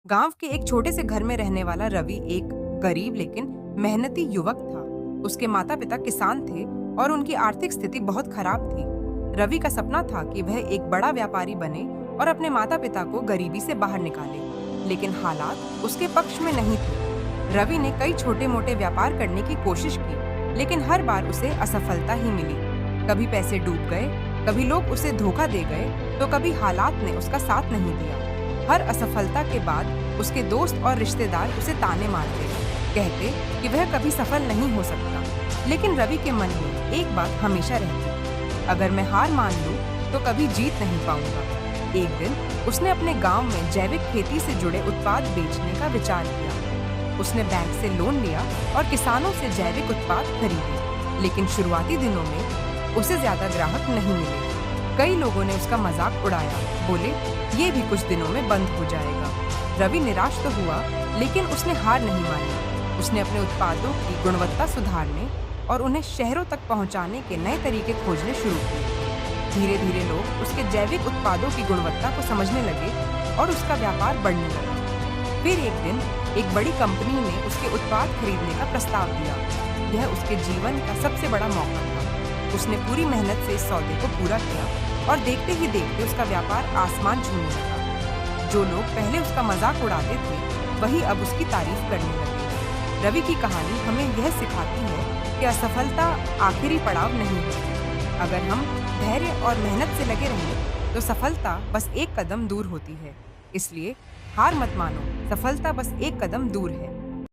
गांव के एक छोटे से घर में रहने वाला रवि एक गरीब लेकिन मेहनती युवक था। उसके माता पिता किसान थे और उनकी आर्थिक स्थिति बहुत खराब थी। रवि का सपना था कि वह एक बड़ा व्यापारी बने और अपने माता पिता को गरीबी से बाहर निकाले, लेकिन हालात उसके पक्ष में नहीं थे। रवि ने कई छोटे मोटे व्यापार करने की कोशिश की, लेकिन हर बार उसे असफलता ही मिली। कभी पैसे डूब गए, कभी लोग उसे धोखा दे गए, तो कभी हालात ने उसका साथ नहीं दिया। हर असफलता के बाद उसके दोस्त और रिश्तेदार उसे ताने मारते, कहते कि वह कभी सफल नहीं हो सकता। लेकिन रवि के मन में एक बात हमेशा रहती, अगर मैं हार मान लूं तो कभी जीत नहीं पाऊंगा। एक दिन उसने अपने गांव में जैविक खेती से जुड़े उत्पाद बेचने का विचार किया। उसने बैंक से लोन लिया और किसानों से जैविक उत्पाद खरीदे, लेकिन शुरुआती दिनों में उसे ज्यादा ग्राहक नहीं मिले। कई लोगों ने उसका मजाक उड़ाया, बोले ये भी कुछ दिनों में बंद हो जाएगा। रवि निराश तो हुआ, लेकिन उसने हार नहीं मानी। उसने अपने उत्पादों की गुणवत्ता सुधारने और उन्हें शहरों तक पहुंचाने के नए तरीके खोजने शुरू किए। धीरे धीरे लोग उसके जैविक उत्पादों की गुणवत्ता को समझने लगे और उसका व्यापार बढ़ने लगा। फिर एक दिन एक बड़ी कंपनी ने उसके उत्पाद खरीदने का प्रस्ताव दिया। यह उसके जीवन का सबसे बड़ा मौका था। उसने पूरी मेहनत से इस सौदे को पूरा किया और देखते ही देखते उसका व्यापार आसमान छूने लगा। जो लोग पहले उसका मजाक उड़ाते थे, वही अब उसकी तारीफ करने लगे। रवि की कहानी हमें यह सिखाती है कि असफलता आखिरी पड़ाव नहीं है। अगर हम धैर्य और मेहनत से लगे रहें, तो सफलता बस एक कदम दूर होती है। इसलिए हार मत मानो, सफलता बस एक कदम दूर है।